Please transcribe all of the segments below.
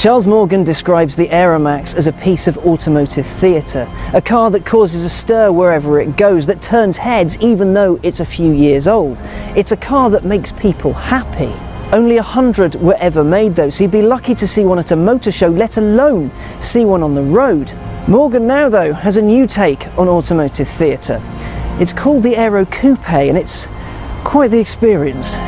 Charles Morgan describes the Aeromax as a piece of automotive theatre, a car that causes a stir wherever it goes, that turns heads even though it's a few years old. It's a car that makes people happy. Only 100 were ever made though, so you'd be lucky to see one at a motor show, let alone see one on the road. Morgan now though has a new take on automotive theatre. It's called the Aero Coupe and it's quite the experience.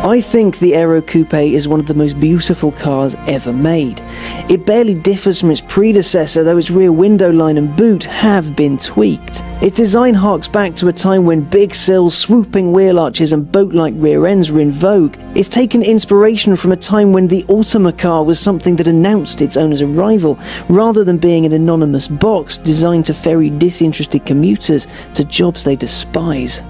I think the Aero Coupe is one of the most beautiful cars ever made. It barely differs from its predecessor, though its rear window line and boot have been tweaked. Its design harks back to a time when big sills, swooping wheel arches and boat-like rear ends were in vogue. It's taken inspiration from a time when the Ultima car was something that announced its owner's arrival, rather than being an anonymous box designed to ferry disinterested commuters to jobs they despise.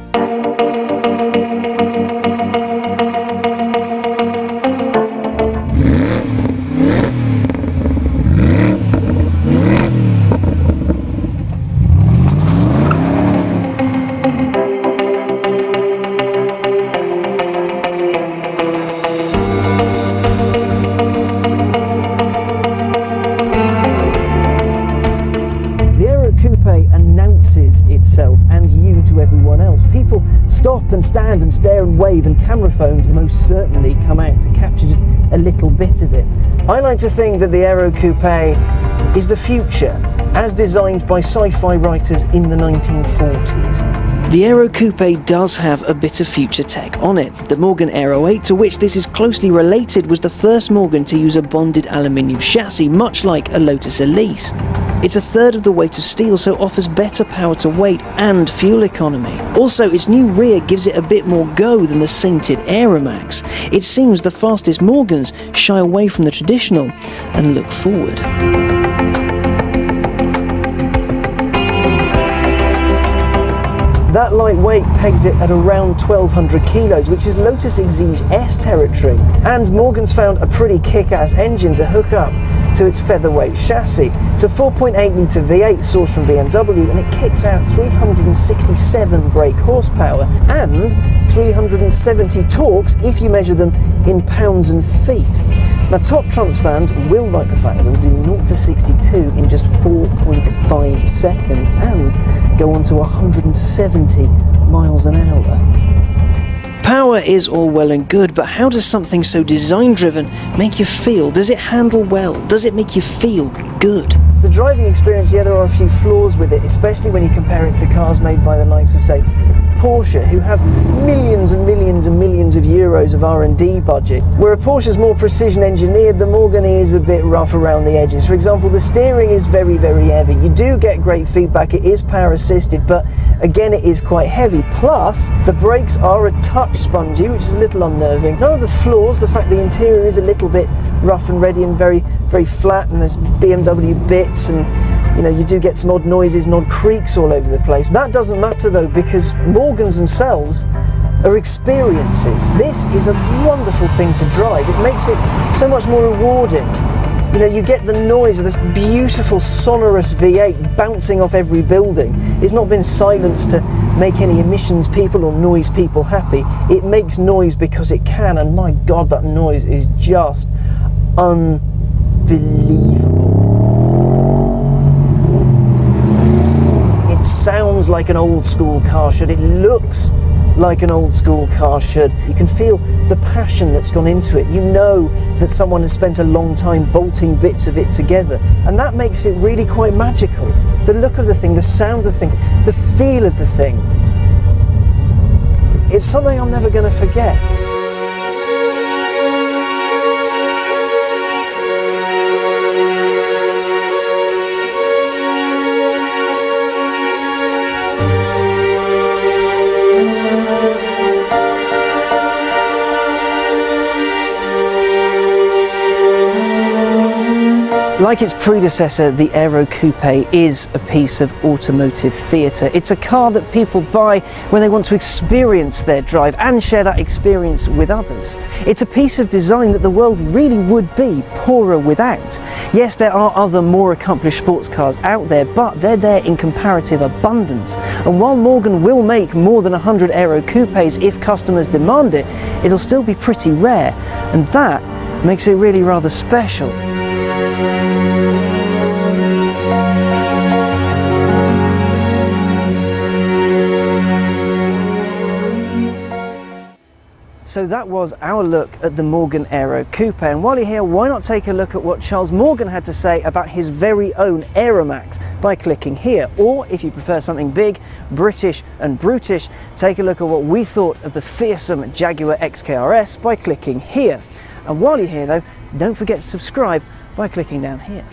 Announces itself and you to everyone else. People stop and stand and stare and wave, and camera phones most certainly come out to capture just a little bit of it. I like to think that the Aero Coupe is the future, as designed by sci-fi writers in the 1940s. The Aero Coupe does have a bit of future tech on it. The Morgan Aero 8, to which this is closely related, was the first Morgan to use a bonded aluminium chassis, much like a Lotus Elise. It's a third of the weight of steel, so offers better power to weight and fuel economy. Also, its new rear gives it a bit more go than the sainted Aeromax. It seems the fastest Morgans shy away from the traditional and look forward. That lightweight pegs it at around 1,200 kilos, which is Lotus Exige S territory. And Morgan's found a pretty kick-ass engine to hook up to its featherweight chassis. It's a 4.8 litre V8 sourced from BMW, and it kicks out 367 brake horsepower and 370 torques if you measure them in pounds and feet. Now, Top Trumps fans will like the fact that it will do 0 to 62 in just 4.5 seconds and go on to 170 miles an hour. Power is all well and good, but how does something so design-driven make you feel? Does it handle well? Does it make you feel good? So the driving experience, yeah, there are a few flaws with it, especially when you compare it to cars made by the likes of, say, Porsche, who have millions and millions and millions of euros of R&D budget. Where a Porsche's more precision engineered, the Morgan is a bit rough around the edges. For example, the steering is very, very heavy. You do get great feedback, it is power assisted, but again, it is quite heavy. Plus, the brakes are a touch spongy, which is a little unnerving. None of the flaws, the fact the interior is a little bit rough and ready and very, very flat, and there's BMW bits, and you know, you do get some odd noises and odd creaks all over the place. That doesn't matter though, because Morgans themselves are experiences. This is a wonderful thing to drive. It makes it so much more rewarding. You know, you get the noise of this beautiful sonorous V8 bouncing off every building. It's not been silenced to make any emissions people or noise people happy. It makes noise because it can, and my God, that noise is just unbelievable. It sounds like an old school car should. It looks like an old school car should. You can feel the passion that's gone into it. You know that someone has spent a long time bolting bits of it together, and that makes it really quite magical. The look of the thing, the sound of the thing, the feel of the thing. It's something I'm never going to forget. Like its predecessor, the Aero Coupe is a piece of automotive theatre. It's a car that people buy when they want to experience their drive and share that experience with others. It's a piece of design that the world really would be poorer without. Yes, there are other more accomplished sports cars out there, but they're there in comparative abundance. And while Morgan will make more than 100 Aero Coupes if customers demand it, it'll still be pretty rare, and that makes it really rather special. So that was our look at the Morgan Aero Coupe, and while you're here, why not take a look at what Charles Morgan had to say about his very own Aeromax by clicking here, or if you prefer something big, British and brutish, take a look at what we thought of the fearsome Jaguar XKRS by clicking here. And while you're here though, don't forget to subscribe by clicking down here.